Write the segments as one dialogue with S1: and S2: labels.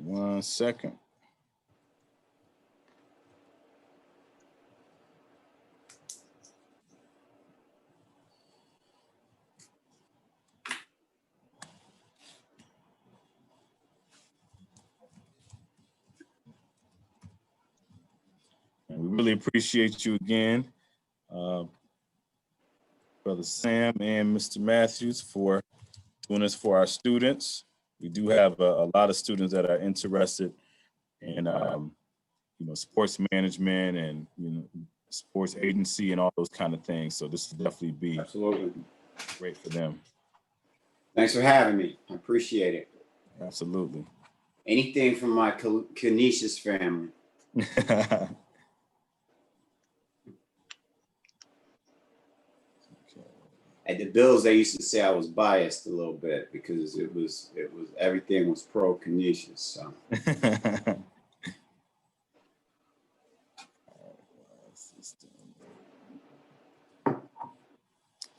S1: 1 second. And we really appreciate you again, Brother Sam and Mr. Mathews, for doing this for our students. We do have a lot of students that are interested in, sports management and, sports agency and all those kind of things. So this will definitely be
S2: absolutely
S1: great for them.
S2: Thanks for having me. I appreciate it.
S1: Absolutely.
S2: Anything from my Canisius family. At the Bills, they used to say I was biased a little bit because it was everything was pro Canisius. So.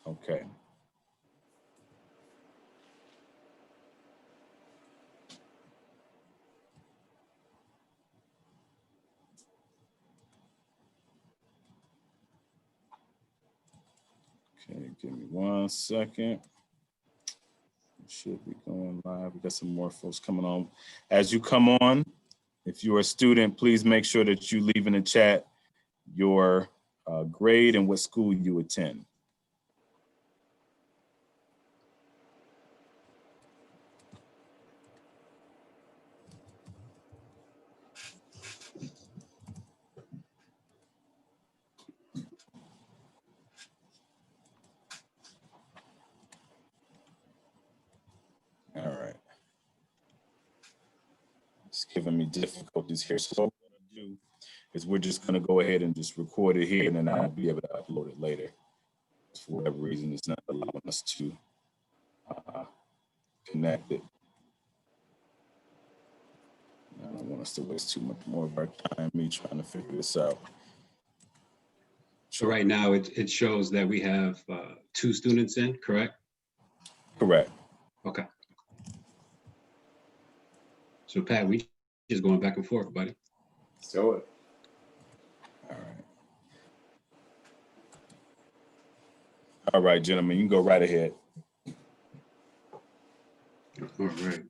S1: Okay. Okay, give me 1 second. We should be going live. We got some more folks coming on. As you come on, if you're a student, please make sure that you leave in the chat your grade and what school you attend. All right. It's giving me difficulties here. So what I'm gonna do is we're just gonna go ahead and just record it here, and then I'll be able to upload it later. For whatever reason, it's not allowing us to connect it. I don't want us to waste too much more of our time me trying to figure this out.
S3: So right now it shows that we have 2 students in, correct?
S1: Correct.
S3: Okay. So Pat, we just going back and forth, buddy.
S2: So it.
S1: All right. All right, gentlemen, you can go right ahead.
S3: All right.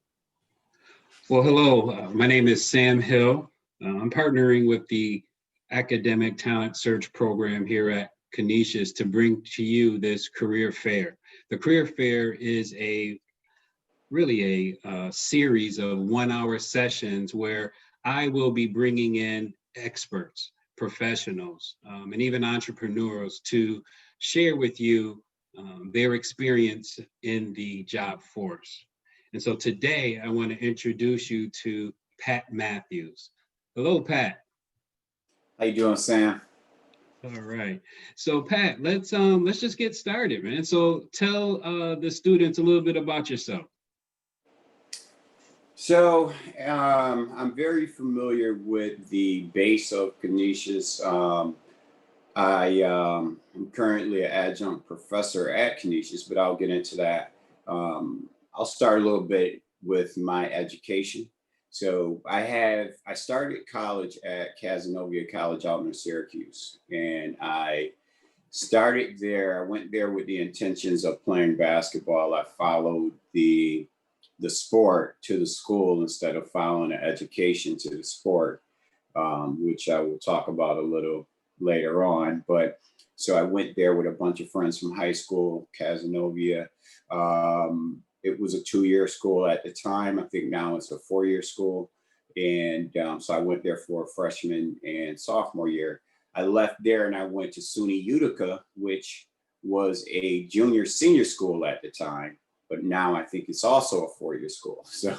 S3: Well, hello. My name is Sam Hill. I'm partnering with the Academic Talent Search Program here at Canisius to bring to you this career fair. The career fair is really a series of 1-hour sessions where I will be bringing in experts, professionals, and even entrepreneurs to share with you their experience in the job force. And so today I want to introduce you to Pat Mathews. Hello, Pat.
S2: How you doing, Sam?
S3: All right. So Pat, let's just get started, man. So tell the students a little bit about yourself.
S2: So I'm very familiar with the base of Canisius. I'm currently an adjunct professor at Canisius, but I'll get into that. I'll start a little bit with my education. So I started college at Casanova College out in Syracuse, and I started there. I went there with the intentions of playing basketball. I followed the sport to the school instead of following the education to the sport, which I will talk about a little later on. But so I went there with a bunch of friends from high school, Casanova. It was a 2-year school at the time. I think now it's a 4-year school. And so I went there for freshman and sophomore year. I left there and I went to SUNY Utica, which was a junior senior school at the time. But now I think it's also a 4-year school. So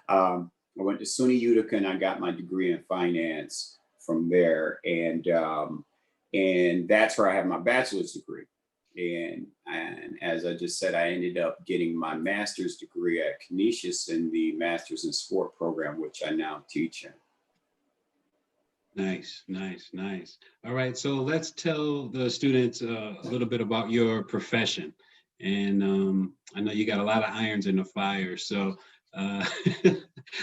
S2: I went to SUNY Utica and I got my degree in finance from there. And that's where I have my bachelor's degree. And as I just said, I ended up getting my master's degree at Canisius in the Master's in Sport program, which I now teach in.
S3: Nice, nice, nice. All right, so let's tell the students a little bit about your profession. And I know you got a lot of irons in the fire. So Uh,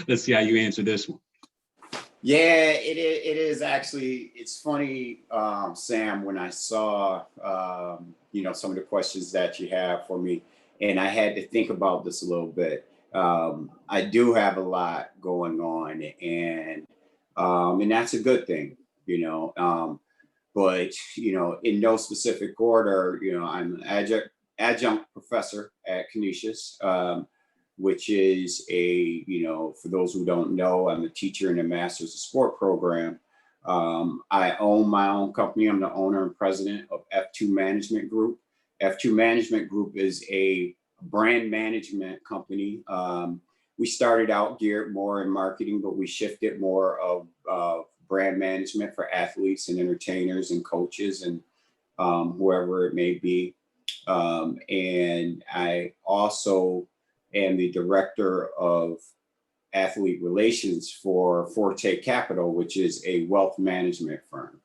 S3: let's see how you answer this one.
S2: Yeah, it is actually, it's funny, Sam, when I saw, some of the questions that you have for me, and I had to think about this a little bit. I do have a lot going on, and that's a good thing, you know. But in no specific order, I'm an adjunct professor at Canisius, which is for those who don't know, I'm a teacher in the Masters of Sport program. I own my own company. I'm the owner and president of F2 Management Group. F2 Management Group is a brand management company. We started out geared more in marketing, but we shifted more of brand management for athletes and entertainers and coaches and whoever it may be. And I also am the director of athlete relations for Forte Capital, which is a wealth management firm.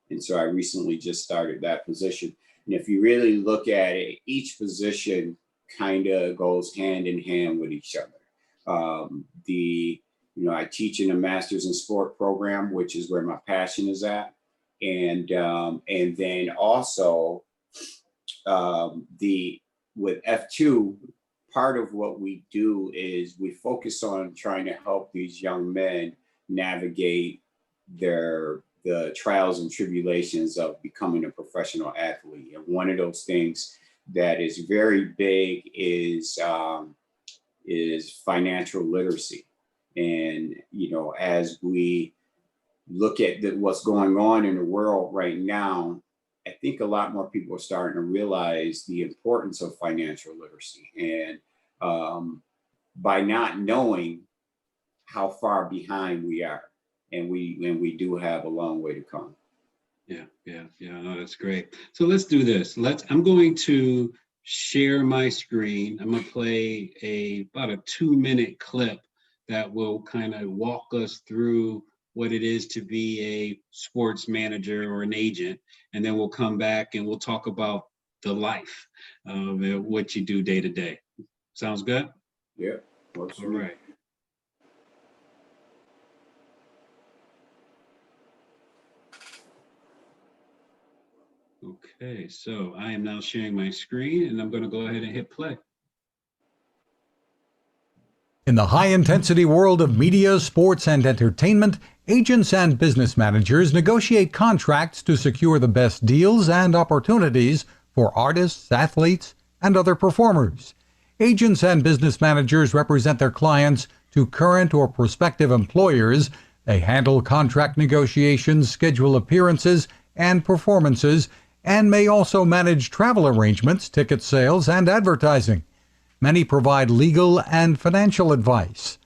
S2: And so I recently just started that position. And if you really look at it, each position kind of goes hand in hand with each other. I teach in a master's in sport program, which is where my passion is at. And then also with F2, part of what we do is we focus on trying to help these young men navigate the trials and tribulations of becoming a professional athlete. And one of those things that is very big is financial literacy. And as we look at what's going on in the world right now, I think a lot more people are starting to realize the importance of financial literacy. And by not knowing how far behind we are, and we do have a long way to come.
S3: Yeah. No, that's great. So let's do this. I'm going to share my screen. I'm going to play about a 2-minute clip that will kind of walk us through what it is to be a sports manager or an agent. And then we'll come back and we'll talk about the life of what you do day to day. Sounds good?
S2: Yeah.
S3: All right. Okay, so I am now sharing my screen and I'm going to go ahead and hit play.
S4: In the high-intensity world of media, sports, and entertainment, agents and business managers negotiate contracts to secure the best deals and opportunities for artists, athletes, and other performers. Agents and business managers represent their clients to current or prospective employers. They handle contract negotiations, schedule appearances and performances, and may also manage travel arrangements, ticket sales, and advertising. Many provide legal and financial advice.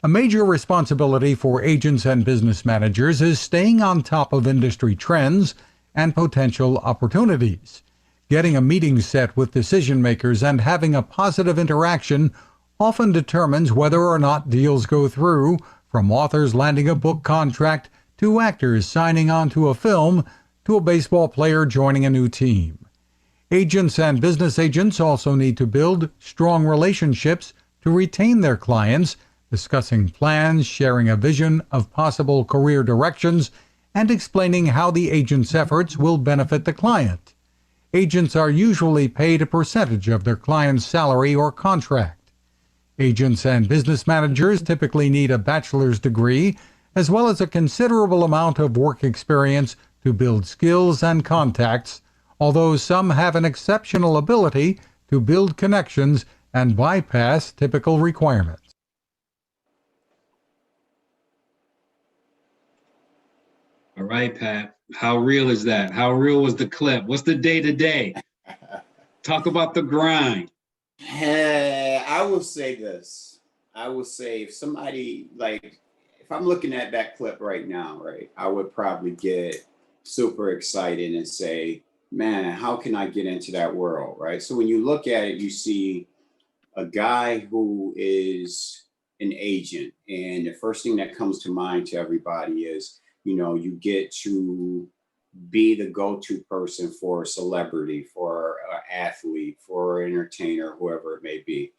S4: A major responsibility for agents and business managers is staying on top of industry trends and potential opportunities. Getting a meeting set with decision makers and having a positive interaction often determines whether or not deals go through, from authors landing a book contract to actors signing on to a film to a baseball player joining a new team. Agents and business agents also need to build strong relationships to retain their clients, discussing plans, sharing a vision of possible career directions, and explaining how the agent's efforts will benefit the client. Agents are usually paid a percentage of their client's salary or contract. Agents and business managers typically need a bachelor's degree, as well as a considerable amount of work experience to build skills and contacts, although some have an exceptional ability to build connections and bypass typical requirements.
S3: All right, Pat. How real is that? How real was the clip? What's the day-to-day? Talk about the grind.
S2: I will say this. I will say if I'm looking at that clip right now, right, I would probably get super excited and say, man, how can I get into that world, right? So when you look at it, you see a guy who is an agent, and the first thing that comes to mind to everybody is, you get to be the go-to person for a celebrity, for an athlete, for an entertainer, whoever it may be.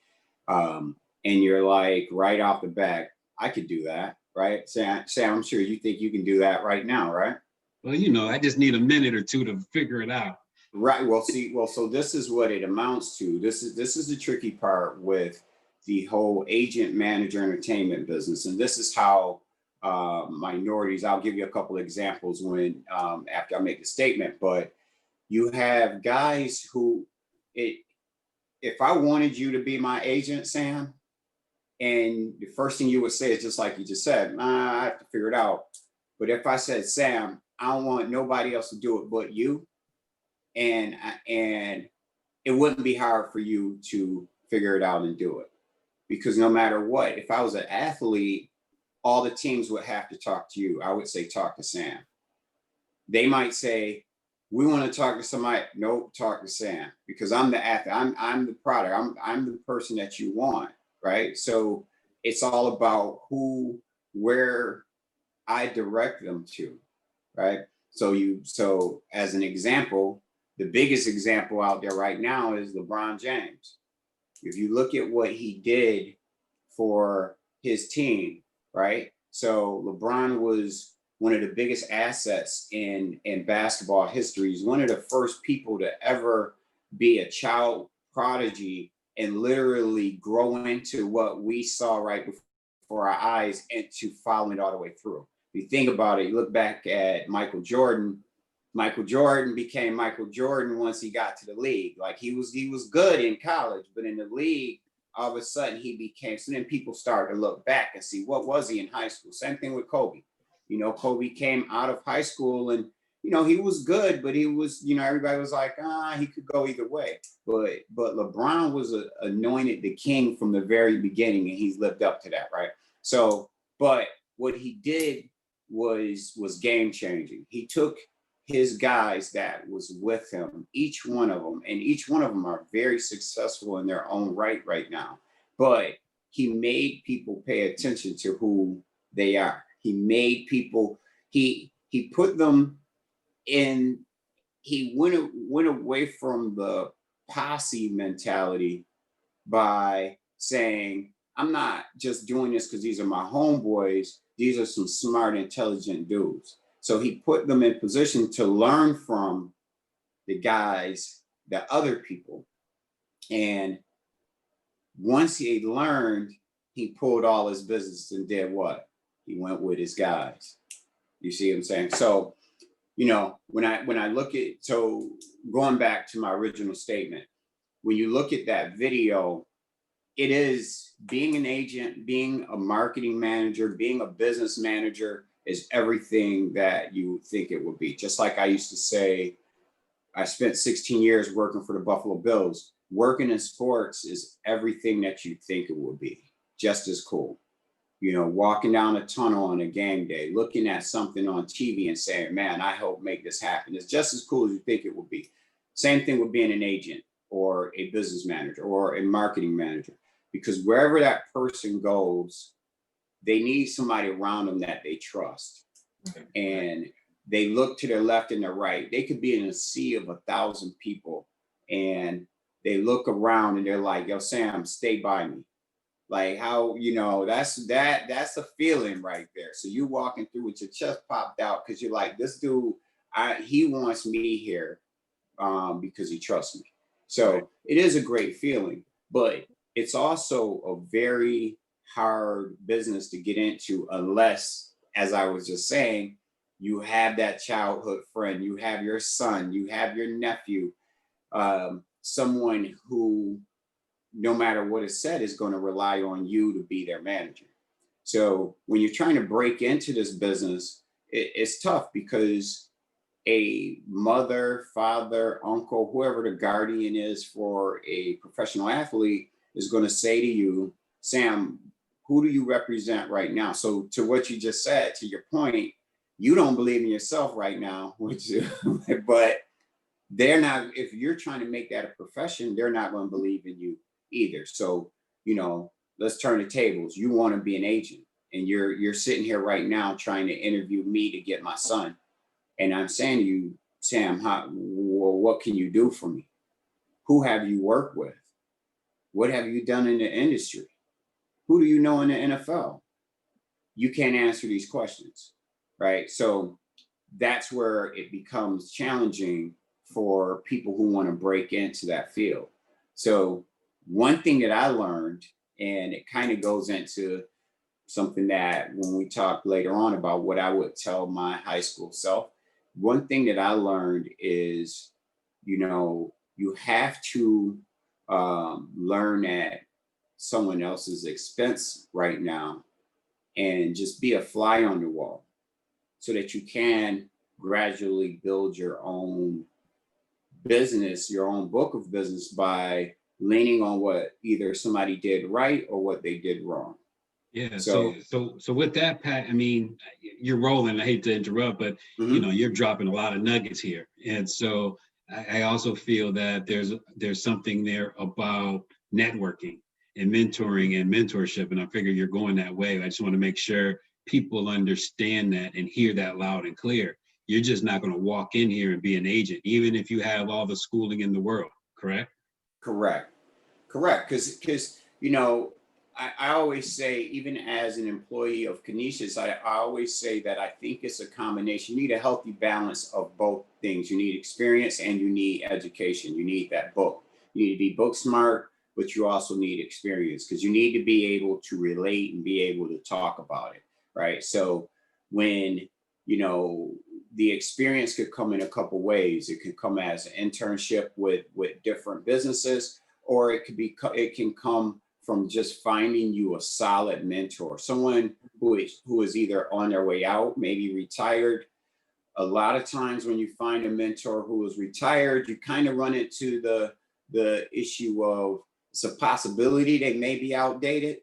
S2: and you're like, right off the bat, I could do that, right? Sam, I'm sure you think you can do that right now, right?
S3: Well, you know, I just need a minute or two to figure it out.
S2: Right. Well, see, so this is what it amounts to. This is the tricky part with the whole agent manager entertainment business, and this is how minorities. I'll give you a couple of examples when after I make the statement. But you have guys who, if I wanted you to be my agent, Sam, and the first thing you would say is just like you just said, I have to figure it out. But if I said, Sam, I don't want nobody else to do it but you, and it wouldn't be hard for you to figure it out and do it, because no matter what, if I was an athlete, all the teams would have to talk to you. I would say talk to Sam. They might say, we want to talk to somebody. Nope, talk to Sam, because I'm the athlete. I'm the product. I'm the person that you want, right? So it's all about where I direct them to, right? So as an example, the biggest example out there right now is LeBron James. If you look at what he did for his team, right? So LeBron was one of the biggest assets in basketball history. He's one of the first people to ever be a child prodigy and literally grow into what we saw right before our eyes and to follow it all the way through. If you think about it, you look back at Michael Jordan. Michael Jordan became Michael Jordan once he got to the league. Like he was good in college, but in the league, all of a sudden he became. So then people started to look back and see, what was he in high school? Same thing with Kobe. You know, Kobe came out of high school and, you know, he was good, but he was, you know, everybody was like, he could go either way. But LeBron was anointed the king from the very beginning, and he's lived up to that, right? So, but what he did was game changing. He took his guys that was with him, each one of them, and each one of them are very successful in their own right now. But he made people pay attention to who they are. He made people, he put them in, he went away from the posse mentality by saying, I'm not just doing this because these are my homeboys. These are some smart, intelligent dudes. So he put them in position to learn from the guys, the other people. And once he learned, he pulled all his business and did what? He went with his guys. You see what I'm saying? So, you know, when I look at, so going back to my original statement, when you look at that video, it is being an agent, being a marketing manager, being a business manager is everything that you think it would be. Just like I used to say, I spent 16 years working for the Buffalo Bills. Working in sports is everything that you think it would be, just as cool. You know, walking down a tunnel on a game day, looking at something on TV and saying, man, I hope make this happen. It's just as cool as you think it would be. Same thing with being an agent or a business manager or a marketing manager, because wherever that person goes, they need somebody around them that they trust. And they look to their left and their right. They could be in a sea of 1,000 people, and they look around and they're like, yo, Sam, stay by me. Like how, you know, that's a feeling right there. So you walking through with your chest popped out because you're like, this dude, he wants me here because he trusts me. So it is a great feeling, but it's also a very hard business to get into unless, as I was just saying, you have that childhood friend, you have your son, you have your nephew, someone who, no matter what is said, is going to rely on you to be their manager. So when you're trying to break into this business, it's tough because a mother, father, uncle, whoever the guardian is for a professional athlete is going to say to you, Sam, who do you represent right now? So to what you just said, to your point, you don't believe in yourself right now, but they're not, if you're trying to make that a profession, they're not going to believe in you either. So, you know, let's turn the tables. You want to be an agent, and you're sitting here right now trying to interview me to get my son. And I'm saying to you, Sam, what can you do for me? Who have you worked with? What have you done in the industry? who do you know in the NFL? You can't answer these questions, right? So that's where it becomes challenging for people who want to break into that field. So one thing that I learned, and it kind of goes into something that when we talk later on about what I would tell my high school self, one thing that I learned is, you have to learn at someone else's expense right now and just be a fly on the wall so that you can gradually build your own business, your own book of business by leaning on what either somebody did right or what they did wrong.
S3: Yeah.
S2: So,
S3: So with that, Pat, I mean, you're rolling. I hate to interrupt, but
S2: mhm.
S3: you're dropping a lot of nuggets here, and so I also feel that there's something there about networking and mentoring and mentorship, and I figure you're going that way. I just want to make sure people understand that and hear that loud and clear. You're just not going to walk in here and be an agent, even if you have all the schooling in the world. Correct?
S2: Correct. Because I always say, even as an employee of Canisius, I always say that I think it's a combination. You need a healthy balance of both things. You need experience and you need education. You need that book. You need to be book smart, but you also need experience because you need to be able to relate and be able to talk about it, right? So when the experience could come in a couple ways. It could come as an internship with different businesses, or it can come from just finding you a solid mentor, someone who is either on their way out, maybe retired. A lot of times when you find a mentor who is retired, you kind of run into the issue of it's a possibility they may be outdated.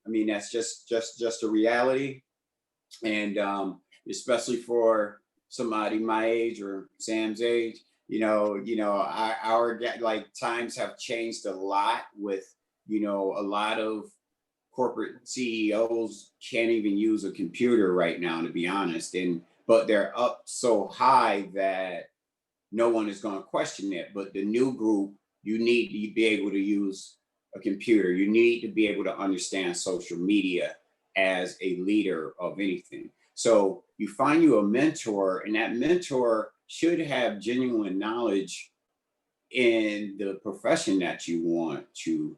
S2: I mean, that's just a reality. And especially for somebody my age or Sam's age, our like times have changed a lot with, a lot of corporate CEOs can't even use a computer right now, to be honest. But they're up so high that no one is going to question it. But the new group, you need to be able to use a computer. You need to be able to understand social media as a leader of anything. So you find you a mentor, and that mentor should have genuine knowledge in the profession that you want to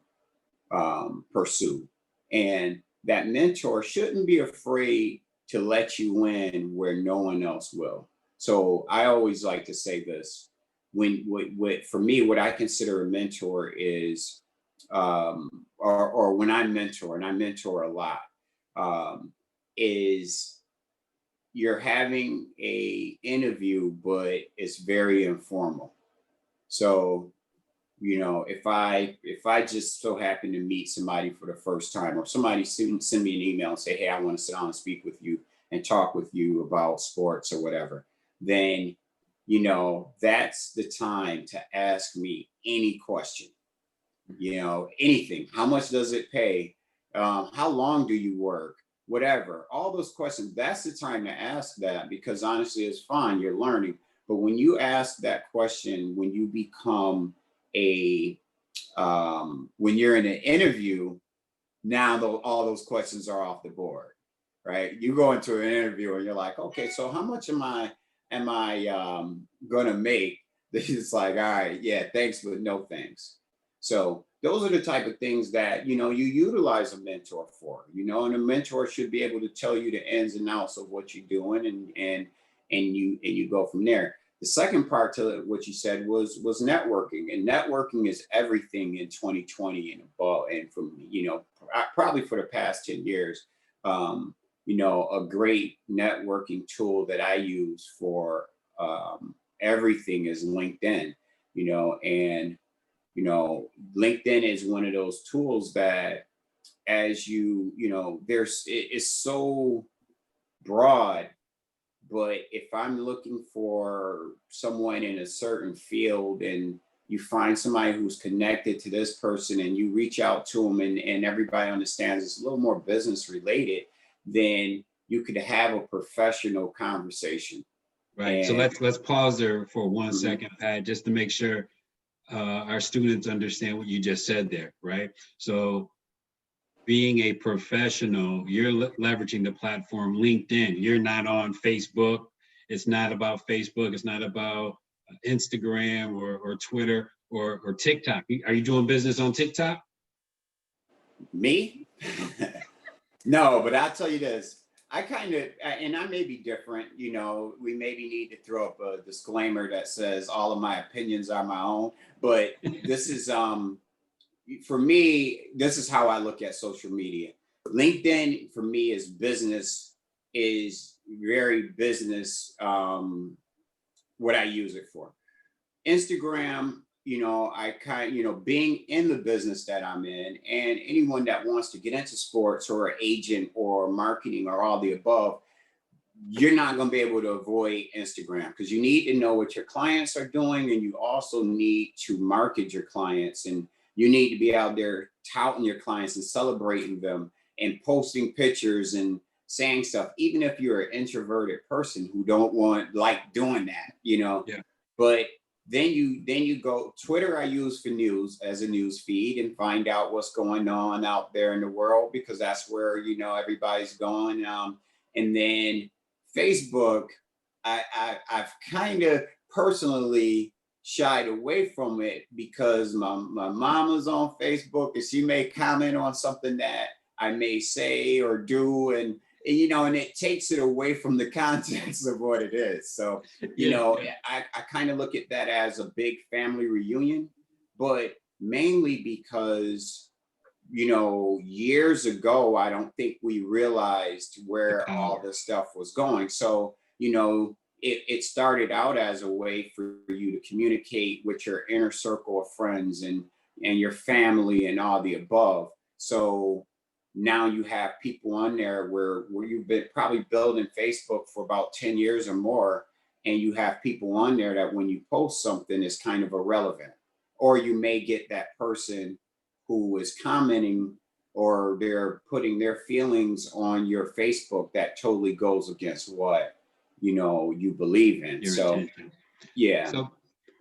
S2: pursue. And that mentor shouldn't be afraid to let you in where no one else will. So I always like to say this: for me, what I consider a mentor is, or when I mentor, and I mentor a lot, is you're having a interview, but it's very informal. So, if I just so happen to meet somebody for the first time, or somebody send me an email and say, hey, I want to sit down and speak with you and talk with you about sports or whatever, then, that's the time to ask me any question, anything. How much does it pay? How long do you work? Whatever, all those questions, that's the time to ask that, because honestly, it's fine, you're learning. But when you ask that question, when you become when you're in an interview, now all those questions are off the board, right? You go into an interview and you're like, okay, so how much am I gonna make? It's like, all right, yeah, thanks, but no thanks. So those are the type of things that you utilize a mentor for, and a mentor should be able to tell you the ins and outs of what you're doing, and you go from there. The second part to what you said was networking, and networking is everything in 2020 and above, and from probably for the past 10 years. A great networking tool that I use for everything is LinkedIn, and LinkedIn is one of those tools that, as it's so broad. But if I'm looking for someone in a certain field, and you find somebody who's connected to this person, and you reach out to them, and everybody understands it's a little more business related, then you could have a professional conversation.
S3: Right. So
S2: And
S3: let's pause there for one
S2: Mhm.
S3: second, Pat, just to make sure our students understand what you just said there, right? So being a professional, you're leveraging the platform LinkedIn. You're not on Facebook. It's not about Facebook. It's not about Instagram or Twitter or TikTok. Are you doing business on TikTok?
S2: Me? No, but I'll tell you this. I kind of, and I may be different, we maybe need to throw up a disclaimer that says all of my opinions are my own, but this is, for me, this is how I look at social media. LinkedIn for me is very business, what I use it for. Instagram, being in the business that I'm in, and anyone that wants to get into sports or an agent or marketing or all the above, you're not going to be able to avoid Instagram because you need to know what your clients are doing, and you also need to market your clients, and you need to be out there touting your clients and celebrating them and posting pictures and saying stuff, even if you're an introverted person who don't like doing that,
S3: Yeah.
S2: But then you go Twitter. I use for news as a news feed and find out what's going on out there in the world because that's where everybody's going. And then Facebook, I've kind of personally shied away from it because my mama's on Facebook and she may comment on something that I may say or do, and it takes it away from the context of what it is. So, I kind of look at that as a big family reunion, but mainly because, years ago, I don't think we realized where all this stuff was going. So, it started out as a way for you to communicate with your inner circle of friends and your family and all the above. So now you have people on there where you've been probably building Facebook for about 10 years or more, and you have people on there that when you post something is kind of irrelevant, or you may get that person who is commenting or they're putting their feelings on your Facebook that totally goes against what you believe in.
S3: Your
S2: So
S3: intention.
S2: yeah.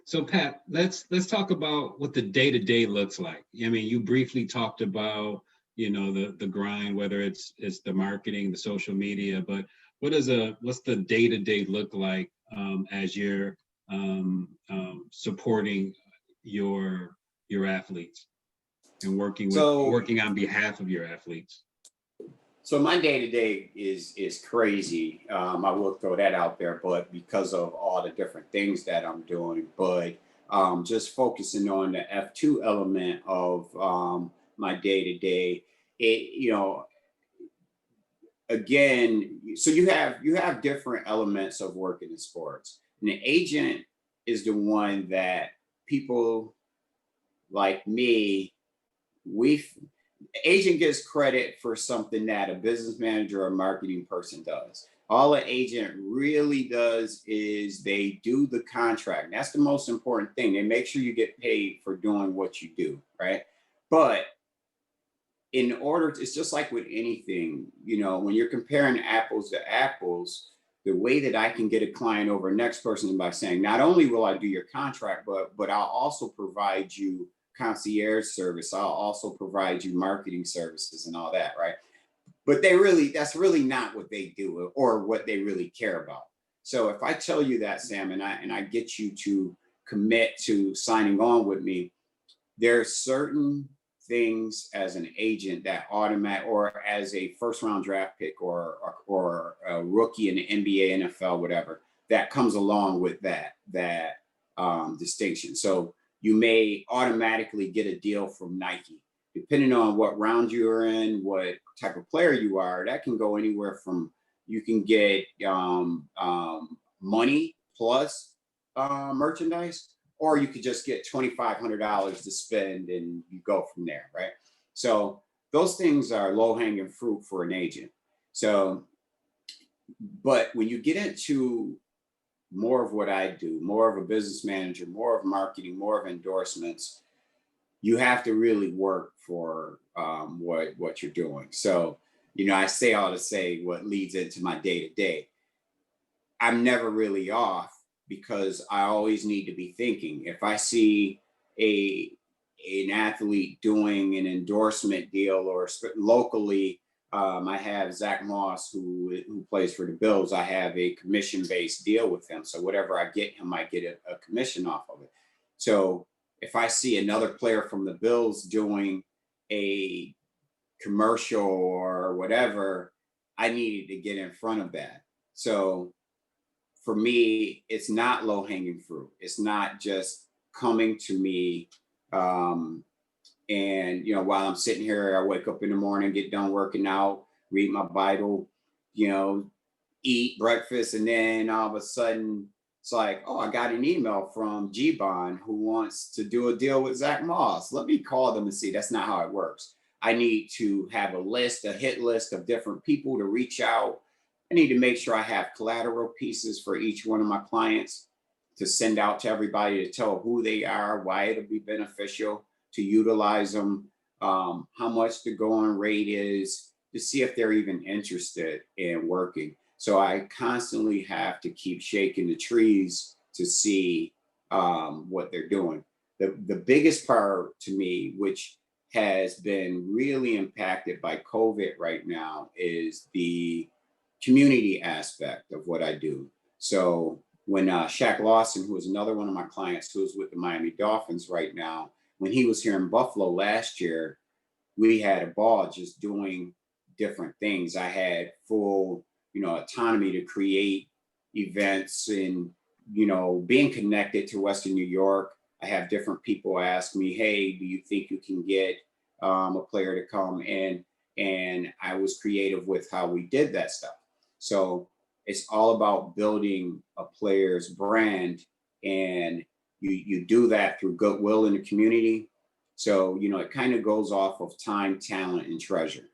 S3: So Pat, let's talk about what the day-to-day looks like. I mean, you briefly talked about the grind, whether it's the marketing, the social media, but what's the day-to-day look like as you're supporting your athletes and working on behalf of your athletes?
S2: So my day-to-day is crazy. I will throw that out there, but because of all the different things that I'm doing, but just focusing on the F2 element of my day-to-day, again, so you have different elements of working in sports. And the agent is the one that people like me, agent gets credit for something that a business manager or marketing person does. All an agent really does is they do the contract. That's the most important thing. They make sure you get paid for doing what you do, right? But it's just like with anything, when you're comparing apples to apples, the way that I can get a client over next person is by saying, not only will I do your contract, but I'll also provide you concierge service. I'll also provide you marketing services and all that, right? But that's really not what they do or what they really care about. So if I tell you that, Sam, and I get you to commit to signing on with me, there are certain things as an agent that or as a first round draft pick or a rookie in the NBA, NFL, whatever, that comes along with that distinction. So you may automatically get a deal from Nike. Depending on what round you're in, what type of player you are, that can go anywhere from, you can get money plus merchandise, or you could just get $2,500 to spend and you go from there, right? So those things are low-hanging fruit for an agent. So, but when you get into more of what I do, more of a business manager, more of marketing, more of endorsements, you have to really work for what you're doing. So, I say all to say what leads into my day-to-day. I'm never really off because I always need to be thinking. If I see a an athlete doing an endorsement deal or locally, I have Zach Moss who plays for the Bills. I have a commission-based deal with him. So whatever I get him, I get a commission off of it. So if I see another player from the Bills doing a commercial or whatever, I needed to get in front of that. So for me, it's not low hanging fruit. It's not just coming to me. And, you know, while I'm sitting here, I wake up in the morning, get done working out, read my Bible, you know, eat breakfast. And then all of a sudden it's like, oh, I got an email from G-Bond who wants to do a deal with Zach Moss. Let me call them and see. That's not how it works. I need to have a list, a hit list of different people to reach out. I need to make sure I have collateral pieces for each one of my clients to send out to everybody to tell who they are, why it'll be beneficial to utilize them, how much the going rate is, to see if they're even interested in working. So I constantly have to keep shaking the trees to see what they're doing. The biggest part to me, which has been really impacted by COVID right now, is the community aspect of what I do. So when Shaq Lawson, who is another one of my clients who's with the Miami Dolphins right now, when he was here in Buffalo last year, we had a ball just doing different things. I had full, you know, autonomy to create events and, you know, being connected to Western New York. I have different people ask me, hey, do you think you can get a player to come in? And I was creative with how we did that stuff. So it's all about building a player's brand, and you do that through goodwill in the community. So, you know, it kind of goes off of time, talent, and treasure.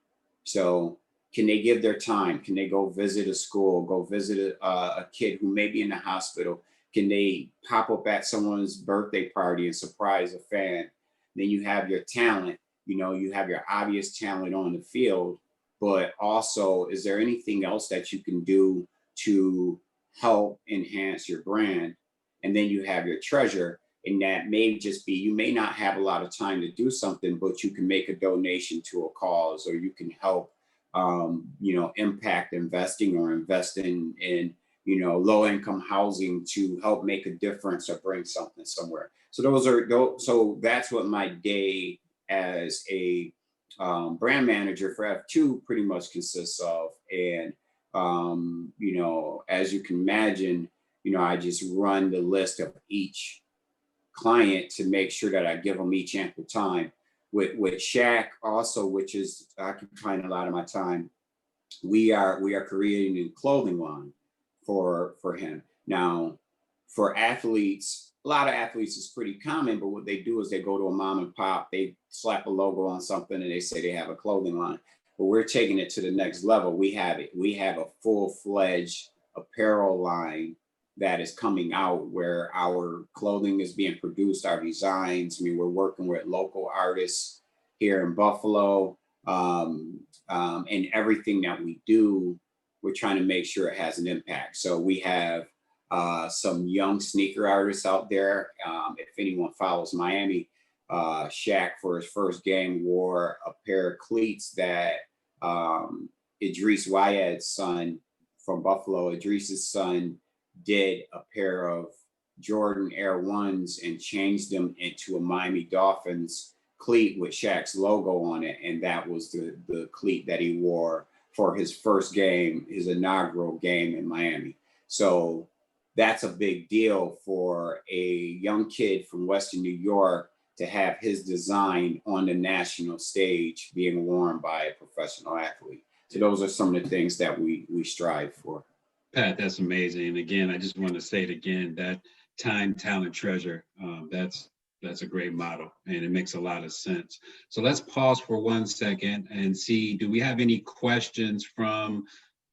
S2: So can they give their time? Can they go visit a school, go visit a kid who may be in the hospital? Can they pop up at someone's birthday party and surprise a fan? Then you have your talent, you know, you have your obvious talent on the field, but also, is there anything else that you can do to help enhance your brand? And then you have your treasure, and that may just be, you may not have a lot of time to do something, but you can make a donation to a cause, or you can help, you know, impact investing or invest in, you know, low income housing to help make a difference or bring something somewhere. So so that's what my day as a brand manager for F2 pretty much consists of. And, you know, as you can imagine, you know, I just run the list of each client to make sure that I give them each ample time. With Shaq also, which is occupying a lot of my time, we are creating a clothing line for him. Now, for athletes, a lot of athletes is pretty common, but what they do is they go to a mom and pop, they slap a logo on something and they say they have a clothing line. But we're taking it to the next level. We have a full-fledged apparel line that is coming out where our clothing is being produced, our designs. I mean, we're working with local artists here in Buffalo, and everything that we do, we're trying to make sure it has an impact. So we have some young sneaker artists out there. If anyone follows Miami, Shaq for his first game wore a pair of cleats that Idris Wyad's son from Buffalo, Idris's son, did a pair of Jordan Air Ones and changed them into a Miami Dolphins cleat with Shaq's logo on it. And that was the cleat that he wore for his first game, his inaugural game in Miami. So that's a big deal for a young kid from Western New York to have his design on the national stage being worn by a professional athlete. So those are some of the things that we strive for.
S3: Pat, that's amazing. And again, I just want to say it again, that time, talent, treasure, that's a great motto, and it makes a lot of sense. So let's pause for 1 second and see, do we have any questions from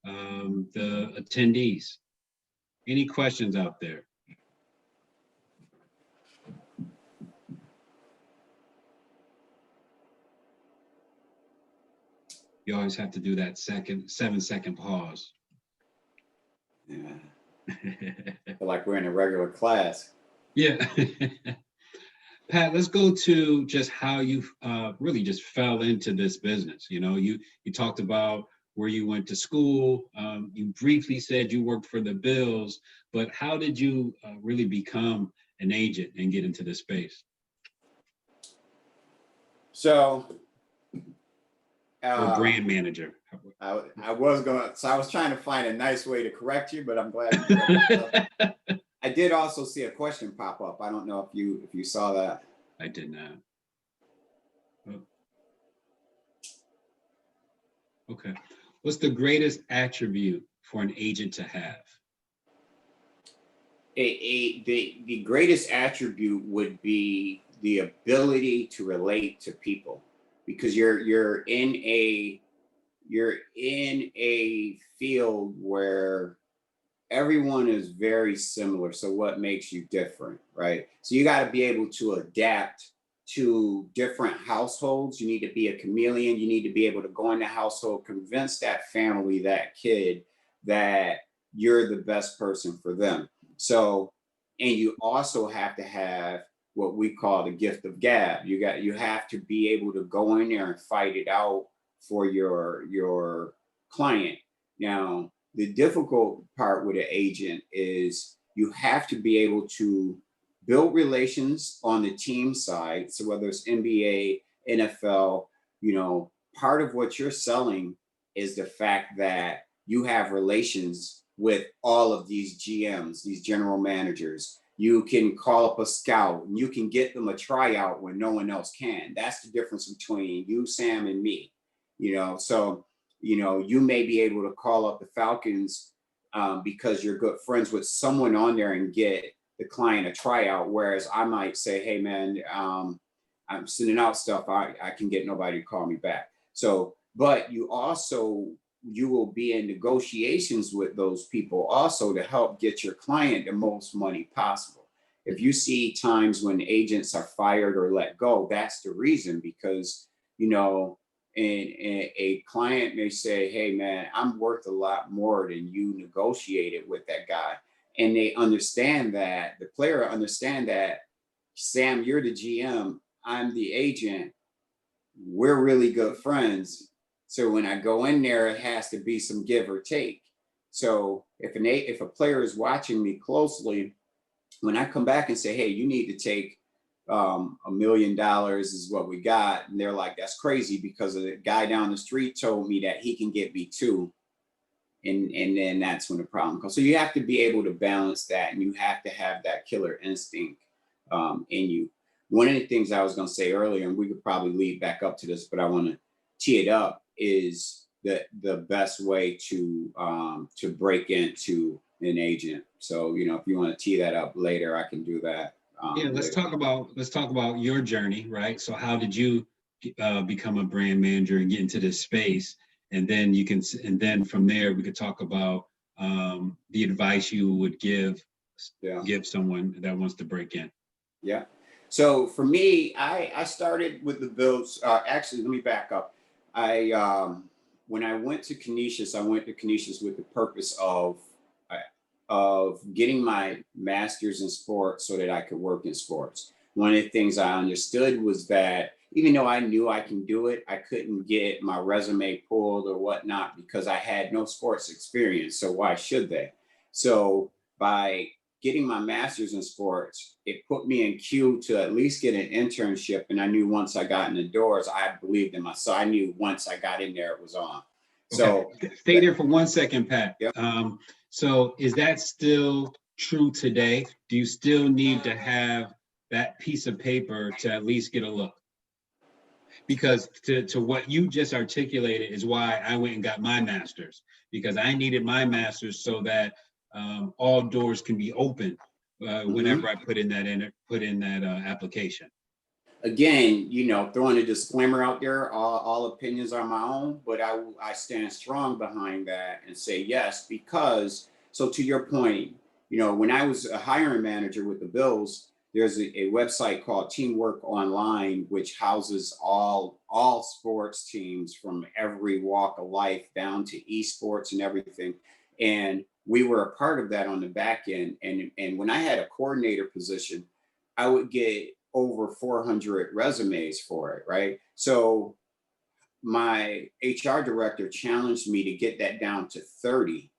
S3: the attendees? Any questions out there? You always have to do that 7-second pause.
S2: Yeah. Feel like we're in a regular class.
S3: Yeah. Pat, let's go to just how you really just fell into this business. You know, you talked about where you went to school. You briefly said you worked for the Bills, but how did you really become an agent and get into this space?
S2: So
S3: Or brand manager?
S2: I was trying to find a nice way to correct you, but I'm glad you corrected me. I did also see a question pop up. I don't know if you saw that.
S3: I did not. Oh. Okay. What's the greatest attribute for an agent to have?
S2: The greatest attribute would be the ability to relate to people, because you're in a field where everyone is very similar. So what makes you different, right? So you got to be able to adapt to different households. You need to be a chameleon. You need to be able to go in the household, convince that family, that kid, that you're the best person for them. So, and you also have to have what we call the gift of gab. You have to be able to go in there and fight it out for your client. Now, the difficult part with an agent is you have to be able to build relations on the team side. So whether it's NBA, NFL, part of what you're selling is the fact that you have relations with all of these GMs, these general managers. You can call up a scout and you can get them a tryout when no one else can. That's the difference between you, Sam, and me. So you may be able to call up the Falcons because you're good friends with someone on there and get the client a tryout. Whereas I might say, hey man, I'm sending out stuff. I can get nobody to call me back. So, but you will be in negotiations with those people also to help get your client the most money possible. If you see times when agents are fired or let go, that's the reason, because, and a client may say, hey man, I'm worth a lot more than you negotiated with that guy. And they understand that, the player understand that, Sam, you're the GM, I'm the agent, we're really good friends. So when I go in there, it has to be some give or take. So if a player is watching me closely, when I come back and say, hey, you need to take $1 million is what we got. And they're like, that's crazy because the guy down the street told me that he can get me 2. And then that's when the problem comes. So you have to be able to balance that, and you have to have that killer instinct in you. One of the things I was going to say earlier, and we could probably lead back up to this, but I want to tee it up, is the best way to break into an agent. So, if you want to tee that up later, I can do that.
S3: Yeah, let's talk about your journey, right? So how did you become a brand manager and get into this space? And then from there we could talk about the advice you would give someone that wants to break in.
S2: Yeah. So for me, I started with the Bills. Actually, let me back up. When I went to Canisius, with the purpose of getting my master's in sports so that I could work in sports. One of the things I understood was that even though I knew I can do it, I couldn't get my resume pulled or whatnot because I had no sports experience. So why should they? So by getting my master's in sports, it put me in queue to at least get an internship. And I knew once I got in the doors, I believed in myself. I knew once I got in there, it was on. So
S3: stay there for 1 second, Pat.
S2: Yep.
S3: So is that still true today? Do you still need to have that piece of paper to at least get a look? Because to what you just articulated is why I went and got my master's, because I needed my master's so that all doors can be open whenever I put in that application.
S2: Again, throwing a disclaimer out there, all opinions are my own, but I stand strong behind that and say yes, because, so to your point, when I was a hiring manager with the Bills, there's a website called Teamwork Online, which houses all sports teams from every walk of life down to esports and everything. And we were a part of that on the back end. And when I had a coordinator position, I would get over 400 resumes for it, right? So my HR director challenged me to get that down to 30.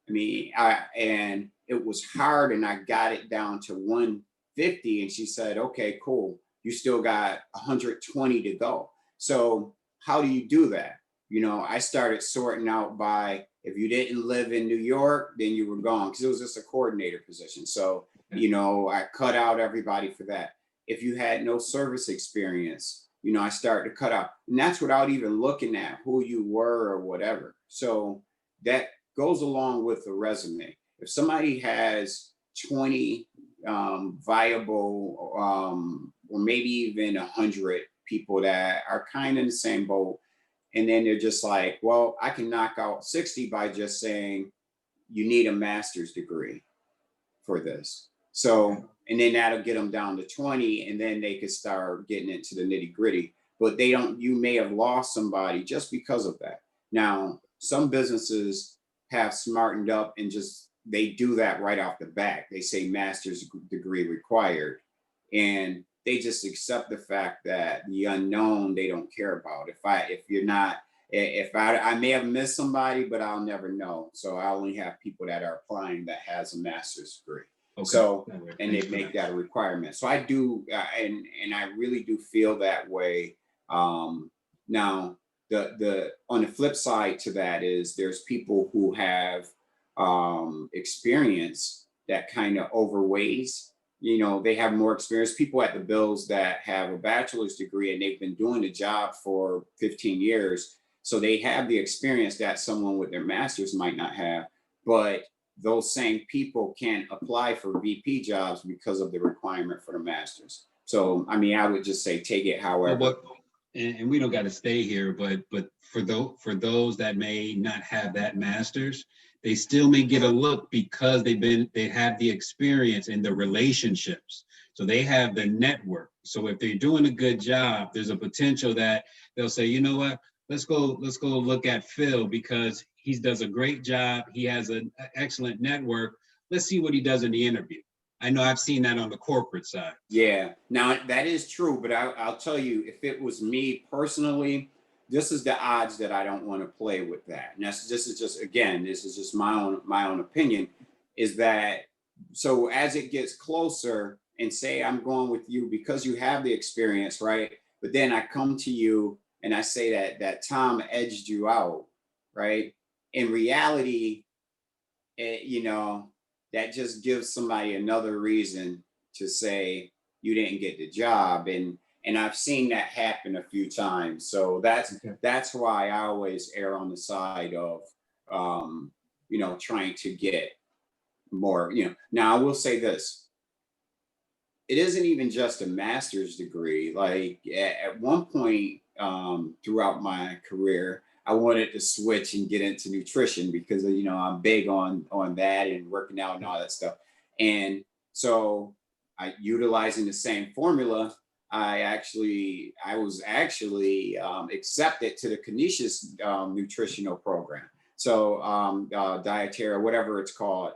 S2: I mean, and it was hard, and I got it down to 150. And she said, okay, cool. You still got 120 to go. So how do you do that? You know, I started sorting out by, if you didn't live in New York, then you were gone, because it was just a coordinator position. So, you know, I cut out everybody for that. If you had no service experience, you know, I started to cut out, and that's without even looking at who you were or whatever. So that goes along with the resume. If somebody has 20 viable, or maybe even 100 people that are kind of in the same boat, and then they're just like, well, I can knock out 60 by just saying you need a master's degree for this. So, and then that'll get them down to 20, and then they could start getting into the nitty gritty. But they don't, you may have lost somebody just because of that. Now, some businesses have smartened up and just, they do that right off the bat. They say master's degree required, and they just accept the fact that the unknown they don't care about. I may have missed somebody, but I'll never know. So I only have people that are applying that has a master's degree. Okay. So, and they make that a requirement. So I do, and I really do feel that way. Now, the on the flip side to that is there's people who have experience that kind of overweighs. You know, they have more experience. People at the Bills that have a bachelor's degree and they've been doing the job for 15 years. So they have the experience that someone with their master's might not have, but those same people can't apply for VP jobs because of the requirement for the master's. So, I mean, I would just say, take it however.
S3: Well, and we don't got to stay here, but for those that may not have that master's, they still may get a look because they have the experience and the relationships. So they have the network. So if they're doing a good job, there's a potential that they'll say, you know what, let's go look at Phil because he does a great job. He has an excellent network. Let's see what he does in the interview. I know I've seen that on the corporate side.
S2: Yeah, now that is true, but I'll tell you, if it was me personally, this is the odds that I don't want to play with that. And this is just my own opinion, is that, so as it gets closer, and say I'm going with you because you have the experience, right? But then I come to you and I say that Tom edged you out, right? In reality, you know, that just gives somebody another reason to say you didn't get the job. And I've seen that happen a few times. So that's why I always err on the side of, you know, trying to get more, you know. Now I will say this, it isn't even just a master's degree. Like at one point throughout my career, I wanted to switch and get into nutrition because, you know, I'm big on that and working out and all that stuff. And so utilizing the same formula, I was actually accepted to the Canisius nutritional program. So dietary, whatever it's called.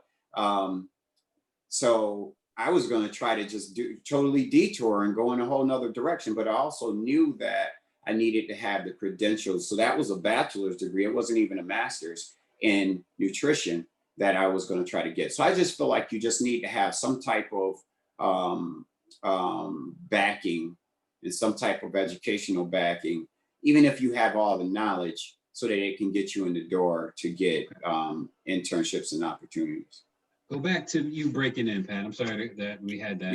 S2: So I was going to try to just totally detour and go in a whole nother direction, but I also knew that I needed to have the credentials. So that was a bachelor's degree. It wasn't even a master's in nutrition that I was going to try to get. So I just feel like you just need to have some type of backing and some type of educational backing, even if you have all the knowledge, so that it can get you in the door to get internships and opportunities.
S3: Go back to you breaking in, Pat. I'm sorry that we had that.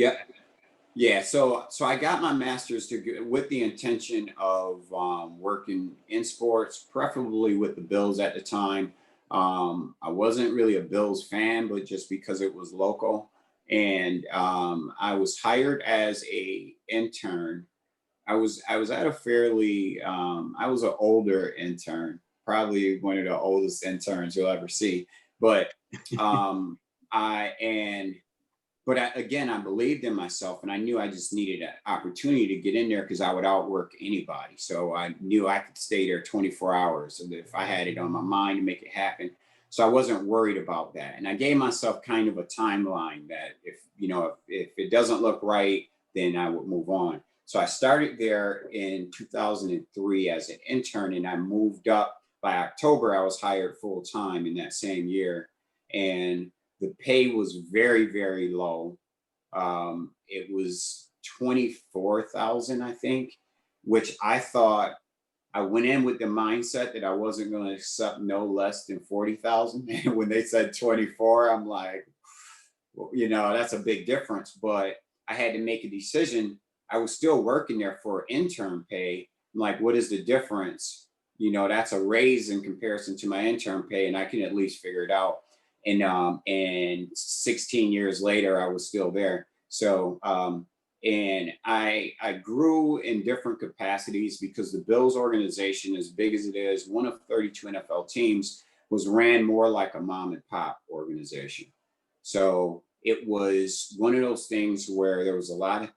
S2: Yeah. So I got my master's degree with the intention of working in sports, preferably with the Bills at the time. I wasn't really a Bills fan, but just because it was local. And I was hired as a intern. I was at a fairly, I was an older intern, probably one of the oldest interns you'll ever see. But again, I believed in myself, and I knew I just needed an opportunity to get in there because I would outwork anybody. So I knew I could stay there 24 hours. And if I had it on my mind to make it happen. So I wasn't worried about that. And I gave myself kind of a timeline that if it doesn't look right then I would move on. So I started there in 2003 as an intern, and I moved up. By October, I was hired full time in that same year, and the pay was very, very low. It was 24,000, I think, which I thought, I went in with the mindset that I wasn't going to accept no less than 40,000. And when they said 24, I'm like, well, that's a big difference. But I had to make a decision. I was still working there for intern pay. I'm like, what is the difference? That's a raise in comparison to my intern pay, and I can at least figure it out. And 16 years later, I was still there. So, and I grew in different capacities because the Bills organization, as big as it is, one of 32 NFL teams, was ran more like a mom and pop organization. So it was one of those things where there was a lot of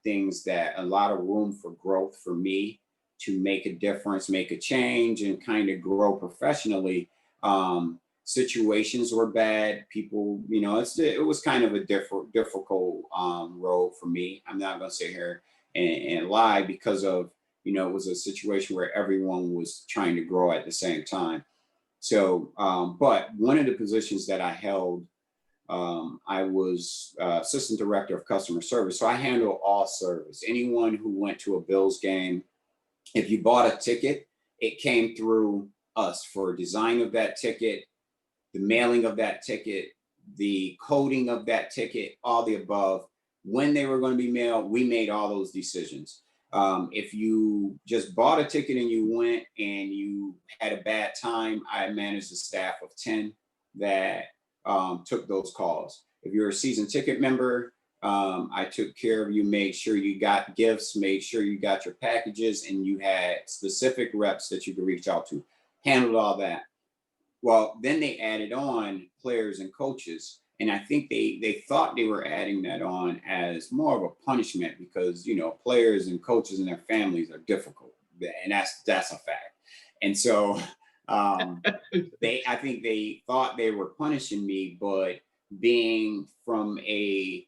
S2: room for growth for me to make a difference, make a change, and kind of grow professionally. Situations were bad. People, it was kind of a difficult road for me. I'm not going to sit here and lie, because of, it was a situation where everyone was trying to grow at the same time. So, but one of the positions that I held, I was assistant director of customer service. So I handle all service. Anyone who went to a Bills game, if you bought a ticket, it came through us for design of that ticket, the mailing of that ticket, the coding of that ticket, all the above. When they were going to be mailed, we made all those decisions. If you just bought a ticket and you went and you had a bad time, I managed a staff of 10 that took those calls. If you're a season ticket member, I took care of you, made sure you got gifts, made sure you got your packages, and you had specific reps that you could reach out to, handled all that. Well, then they added on players and coaches. And I think they thought they were adding that on as more of a punishment because, players and coaches and their families are difficult. And that's a fact. And so I think they thought they were punishing me, but being from a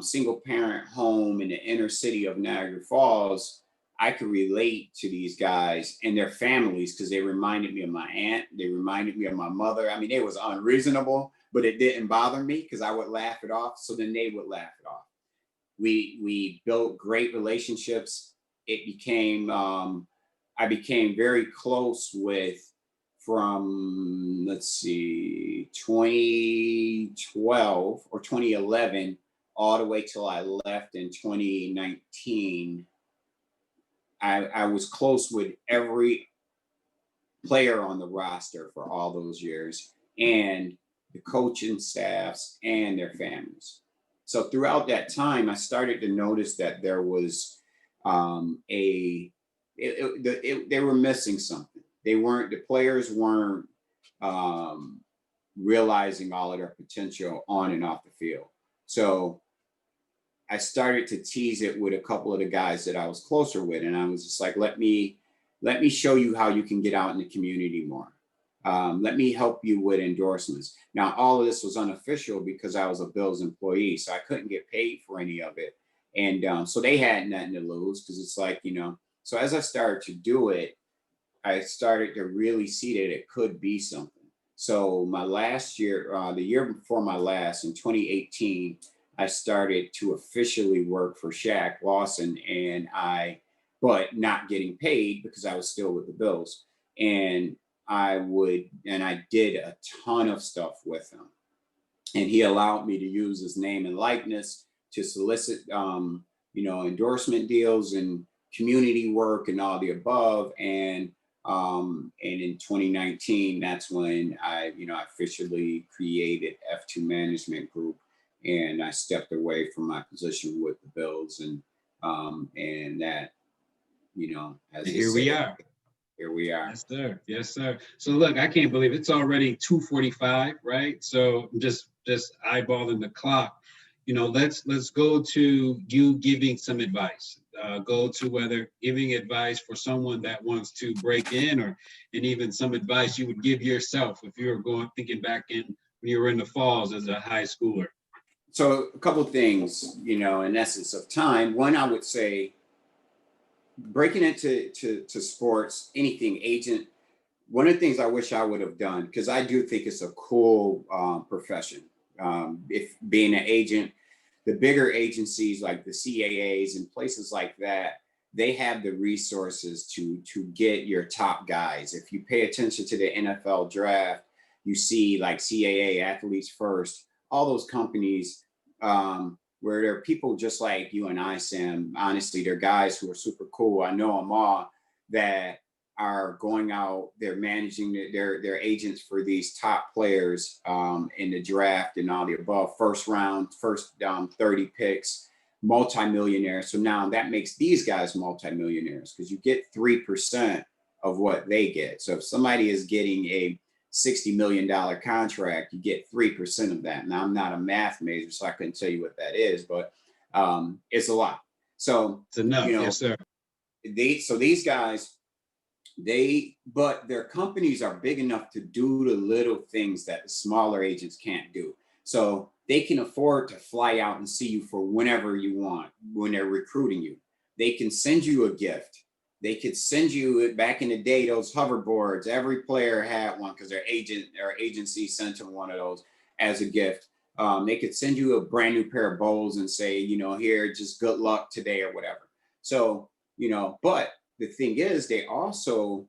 S2: single parent home in the inner city of Niagara Falls, I could relate to these guys and their families because they reminded me of my aunt. They reminded me of my mother. I mean, it was unreasonable, but it didn't bother me because I would laugh it off. So then they would laugh it off. We built great relationships. It became, I became very close with, from, 2012 or 2011, all the way till I left in 2019. I was close with every player on the roster for all those years, and the coaching staffs and their families. So throughout that time, I started to notice that there was they were missing something. The players weren't realizing all of their potential on and off the field. So I started to tease it with a couple of the guys that I was closer with. And I was just like, let me show you how you can get out in the community more. Let me help you with endorsements. Now, all of this was unofficial because I was a Bills employee, so I couldn't get paid for any of it. And so they had nothing to lose because it's like, so as I started to do it, I started to really see that it could be something. So my last year, the year before my last, in 2018, I started to officially work for Shaq Lawson, but not getting paid because I was still with the Bills. And I did a ton of stuff with him. And he allowed me to use his name and likeness to solicit, endorsement deals and community work and all the above. And in 2019, that's when I officially created F2 Management Group. And I stepped away from my position with the Bills, and that, as
S3: here we are.
S2: Here we are.
S3: Yes, sir. Yes, sir. So look, I can't believe it's already 2:45, right? So just eyeballing the clock. Let's go to you giving some advice. Go to whether giving advice for someone that wants to break in, and even some advice you would give yourself if you were thinking back when you were in the Falls as a high schooler.
S2: So a couple of things, in essence of time. One, I would say breaking into to sports, anything agent. One of the things I wish I would have done, because I do think it's a cool profession. If being an agent, the bigger agencies like the CAAs and places like that, they have the resources to get your top guys. If you pay attention to the NFL draft, you see like CAA, Athletes First, all those companies where there are people just like you and I, Sam. Honestly, they're guys who are super cool. I know them all that are going out, they're managing their agents for these top players in the draft and all the above, first round, first 30 picks, multimillionaires. So now that makes these guys multimillionaires because you get 3% of what they get. So if somebody is getting a $60 million contract, you get 3% of that. Now I'm not a math major, so I couldn't tell you what that is, but it's a lot. So,
S3: It's enough. Yes, sir.
S2: These guys, but their companies are big enough to do the little things that the smaller agents can't do. So they can afford to fly out and see you for whenever you want when they're recruiting you. They can send you a gift. They could send you, back in the day, those hoverboards. Every player had one because their agency sent them one of those as a gift. They could send you a brand new pair of bowls and say, here, just good luck today or whatever. So, but the thing is, they also,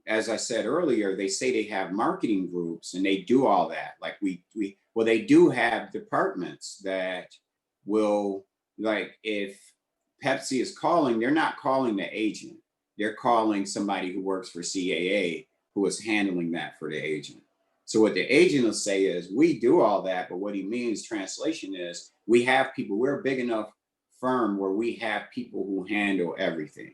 S2: as I said earlier, they say they have marketing groups and they do all that. Like they do have departments that will, like, if Pepsi is calling, they're not calling the agent. They're calling somebody who works for CAA who is handling that for the agent. So what the agent will say is, we do all that, but what he means, translation is, we have people, we're a big enough firm where we have people who handle everything,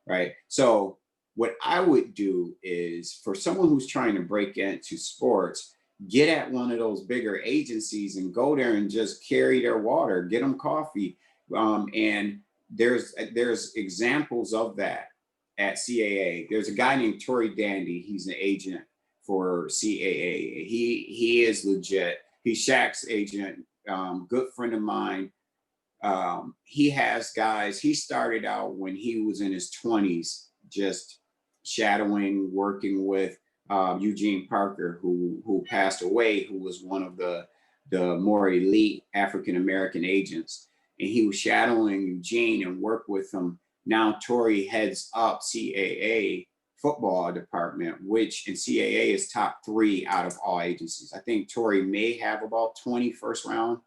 S2: right? So what I would do is, for someone who's trying to break into sports, get at one of those bigger agencies and go there and just carry their water, get them coffee. And there's examples of that at CAA. There's a guy named Tory Dandy. He's an agent for CAA. He is legit. He's Shaq's agent, good friend of mine. He has guys, he started out when he was in his 20s, just shadowing, working with Eugene Parker, who passed away, who was one of the more elite African-American agents. And he was shadowing Eugene and worked with him. Now Tory heads up CAA football department, which in CAA is top 3 out of all agencies. I think Tory may have about 20 first round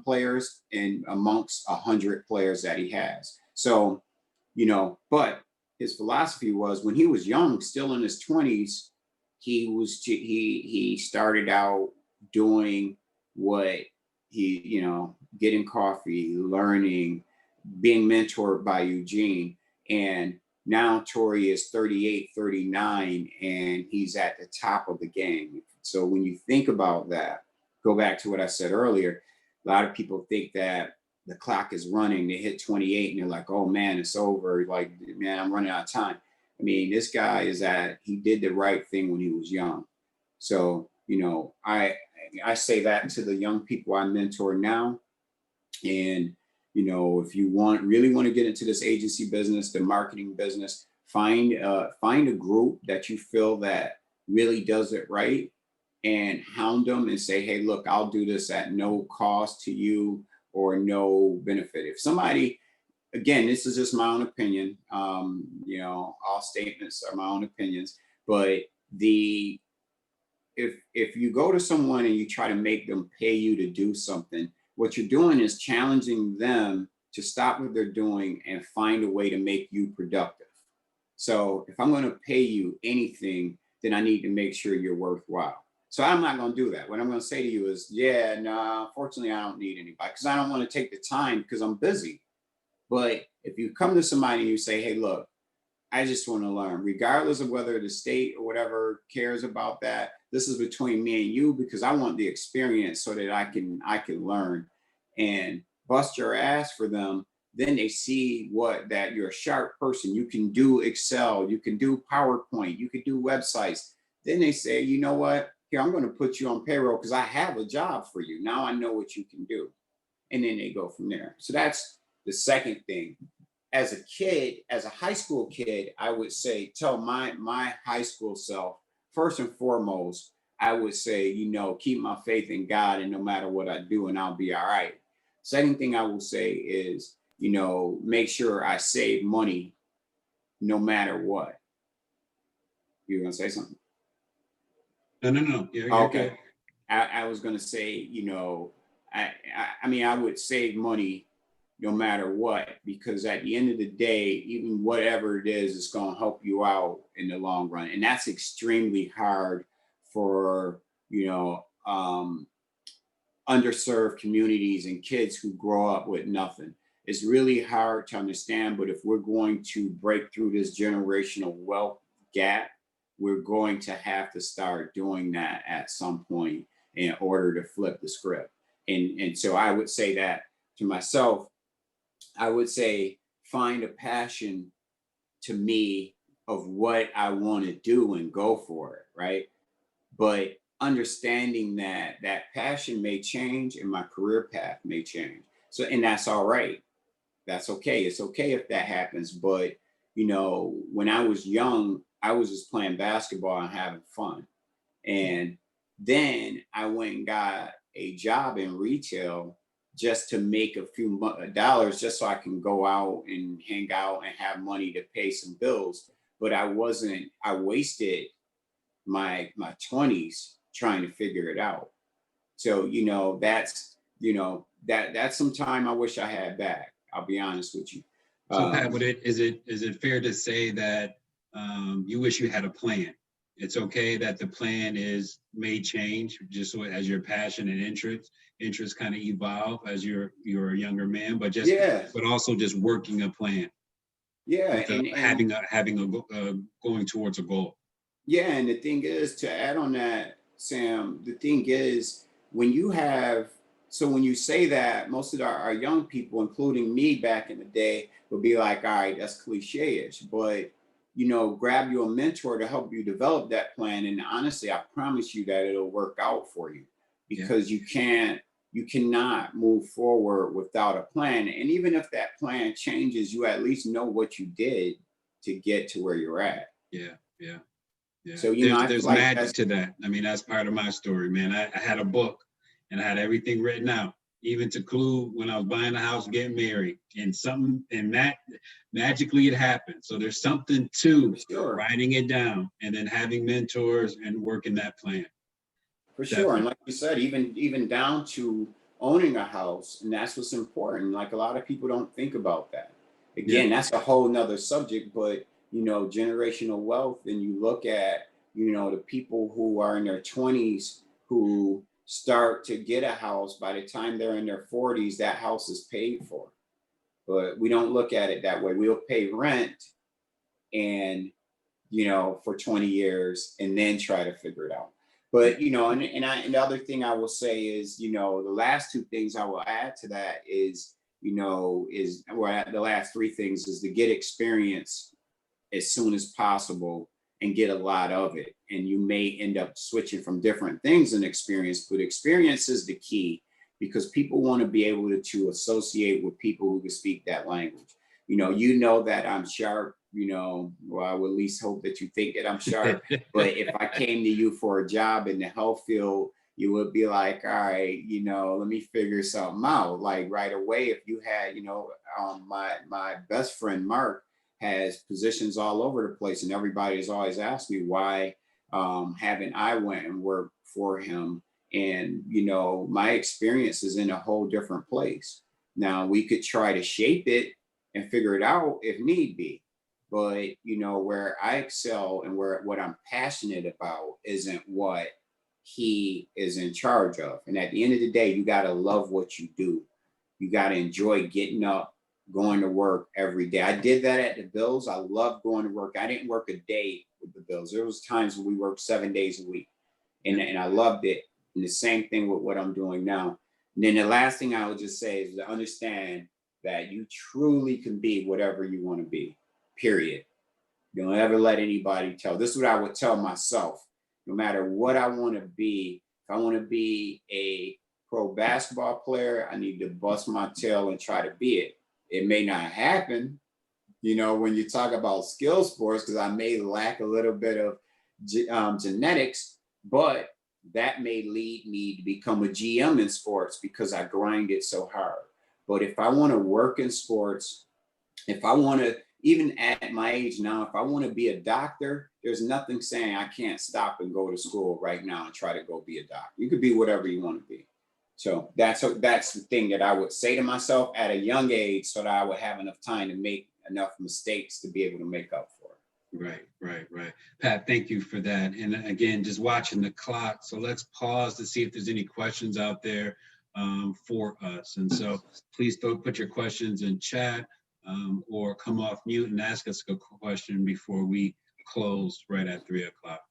S2: players and amongst 100 players that he has. So, but his philosophy was, when he was young, still in his 20s, he started out doing what getting coffee, learning, being mentored by Eugene. And now Tory is 38, 39, and he's at the top of the game. So when you think about that, go back to what I said earlier, a lot of people think that the clock is running, they hit 28 and they're like, oh man, it's over. Like, man, I'm running out of time. I mean, this guy he did the right thing when he was young. So, I say that to the young people I mentor now. And, if you really want to get into this agency business, the marketing business, find a group that you feel that really does it right, and hound them and say, hey, look, I'll do this at no cost to you or no benefit. If somebody, again, this is just my own opinion, all statements are my own opinions, but if you go to someone and you try to make them pay you to do something, what you're doing is challenging them to stop what they're doing and find a way to make you productive. So if I'm going to pay you anything, then I need to make sure you're worthwhile. So I'm not going to do that. What I'm going to say to you is, unfortunately, I don't need anybody because I don't want to take the time because I'm busy. But if you come to somebody and you say, hey, look, I just want to learn, regardless of whether the state or whatever cares about that. This is between me and you because I want the experience so that I can learn and bust your ass for them. Then they see that you're a sharp person. You can do Excel, you can do PowerPoint, you can do websites. Then they say, you know what? here, I'm going to put you on payroll because I have a job for you. Now I know what you can do. And then they go from there. So that's the second thing. As a kid, as a high school kid, I would say, tell my high school self, first and foremost, I would say, keep my faith in God, and no matter what I do, and I'll be all right. Second thing I will say is, make sure I save money no matter what. You're going to say something?
S3: No. You're
S2: Okay.
S3: good.
S2: I was going to say, I would save money no matter what, because at the end of the day, even whatever it is, it's going to help you out in the long run. And that's extremely hard for, underserved communities and kids who grow up with nothing. It's really hard to understand, but if we're going to break through this generational wealth gap, we're going to have to start doing that at some point in order to flip the script. And so I would say that to myself, I would say find a passion to me of what I want to do and go for it, right? But understanding that that passion may change and my career path may change. So, and that's all right. That's okay. It's okay if that happens. But, when I was young, I was just playing basketball and having fun. And then I went and got a job in retail just to make a few dollars, just so I can go out and hang out and have money to pay some bills. But I wasted my 20s trying to figure it out. So, that's some time I wish I had back. I'll be honest with you.
S3: So Pat, is it fair to say that you wish you had a plan? It's okay that the plan may change just as your passion and interests kind of evolve as you're a younger man, but also just working a plan.
S2: Yeah, and
S3: having a going towards a goal.
S2: Yeah, and the thing is, to add on that, Sam, the thing is, when you say that, most of our young people, including me back in the day, would be like, all right, that's cliche-ish, but grab you a mentor to help you develop that plan. And honestly, I promise you that it'll work out for you, because you cannot move forward without a plan. And even if that plan changes, you at least know what you did to get to where you're at.
S3: Yeah.
S2: So,
S3: there's magic to that. I mean, that's part of my story, man. I had a book and I had everything written out, even to clue when I was buying a house, getting married, and magically it happened. So there's something to writing it down and then having mentors and working that plan.
S2: For sure. And like you said, even down to owning a house, and that's what's important. Like, a lot of people don't think about that. Again, that's a whole nother subject, but generational wealth, and you look at, the people who are in their 20s who start to get a house, by the time they're in their 40s, that house is paid for. But we don't look at it that way. We'll pay rent and, for 20 years and then try to figure it out. But, and the other thing I will say is, the last two things I will add to that is, the last three things is to get experience as soon as possible and get a lot of it. And you may end up switching from different things in experience, but experience is the key, because people want to be able to associate with people who can speak that language. That I'm sharp, well, I would at least hope that you think that I'm sharp. But if I came to you for a job in the health field, you would be like, all right, let me figure something out. Like, right away, if you had, my best friend, Mark, has positions all over the place, and everybody has always asked me why haven't I went and worked for him. And, my experience is in a whole different place. Now, we could try to shape it and figure it out if need be. But, where I excel and what I'm passionate about isn't what he is in charge of. And at the end of the day, you got to love what you do. You got to enjoy getting up, going to work every day. I did that at the Bills. I loved going to work. I didn't work a day with the Bills. There was times when we worked 7 days a week, and I loved it. And the same thing with what I'm doing now. And then the last thing I would just say is to understand that you truly can be whatever you want to be, period. Don't ever let anybody tell. This is what I would tell myself. no matter what I want to be. If I want to be a pro basketball player, I need to bust my tail and try to be it. It may not happen, you know, when you talk about skill sports, because I may lack a little bit of genetics, but that may lead me to become a GM in sports because I grind it so hard. But if I want to work in sports, if I want to, even at my age now, if I want to be a doctor, there's nothing saying I can't stop and go to school right now and try to go be a doctor. You could be whatever you want to be. So that's the thing that I would say to myself at a young age, so that I would have enough time to make enough mistakes to be able to make up for it.
S3: Right. Pat, thank you for that. And again, just watching the clock. So let's pause to see if there's any questions out there for us. And so please don't put your questions in chat or come off mute and ask us a question before we close right at 3 o'clock.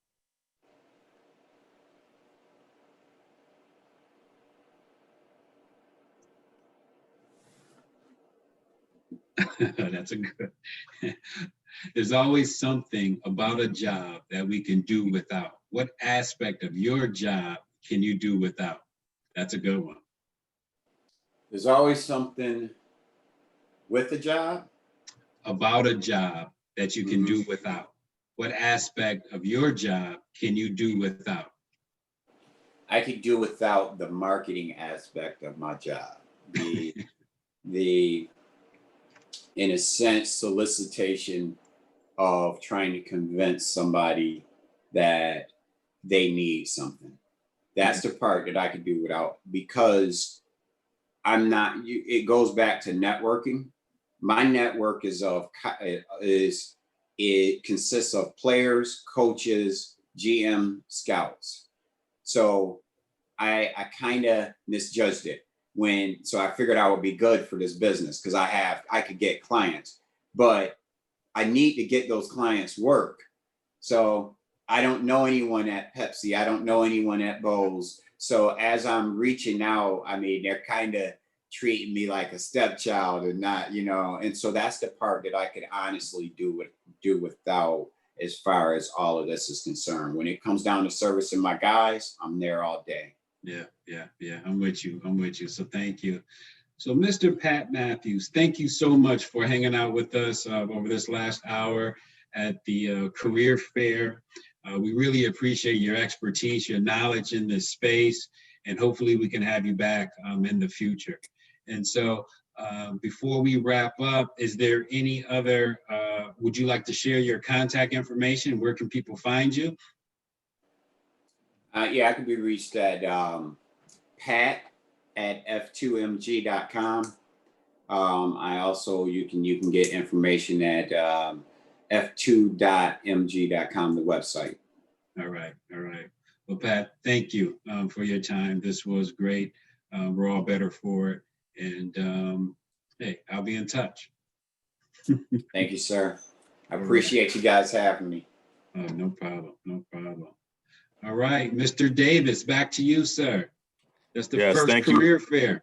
S3: That's a good. There's always something about a job that we can do without. What aspect of your job can you do without? That's a good one.
S2: There's always something with the job.
S3: About a job that you can do without. What aspect of your job can you do without?
S2: I could do without the marketing aspect of my job. The in a sense, solicitation of trying to convince somebody that they need something. That's the part that I could do without, because I'm not, it goes back to networking. My network it consists of players, coaches, GM, scouts. So I kind of misjudged it. So I figured I would be good for this business because I could get clients, but I need to get those clients work. So I don't know anyone at Pepsi. I don't know anyone at Bose. So as I'm reaching out, I mean, they're kind of treating me like a stepchild and not, you know, and so that's the part that I could honestly do without as far as all of this is concerned. When it comes down to servicing my guys, I'm there all day.
S3: Yeah. I'm with you. So thank you. So Mr. Pat Mathews, thank you so much for hanging out with us over this last hour at the career fair. We really appreciate your expertise, your knowledge in this space, and hopefully we can have you back in the future. And so before we wrap up, is there any other, would you like to share your contact information? Where can people find you?
S2: Yeah, I can be reached at pat@f2mg.com. I also, you can get information at f2.mg.com, the website.
S3: All right. Well, Pat, thank you for your time. This was great. We're all better for it. And hey, I'll be in touch.
S2: Thank you, sir. I appreciate you guys having me.
S3: No problem. All right, Mr. Davis, back to you, sir. That's the first career fair.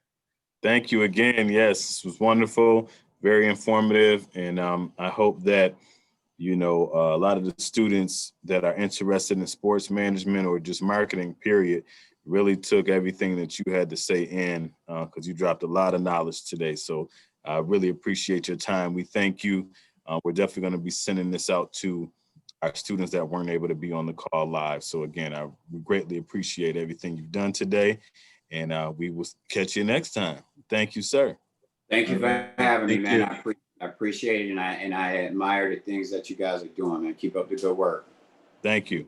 S1: Thank you again. Yes, this was wonderful, very informative. And I hope that, you know, a lot of the students that are interested in sports management or just marketing, period, really took everything that you had to say in, because you dropped a lot of knowledge today. So I really appreciate your time. We thank you. We're definitely going to be sending this out to our students that weren't able to be on the call live. So again, we greatly appreciate everything you've done today, and we will catch you next time. Thank you, sir.
S2: Thank you for having me, man.
S3: You.
S2: I appreciate it, and I admire the things that you guys are doing, man. Keep up the good work.
S1: Thank you.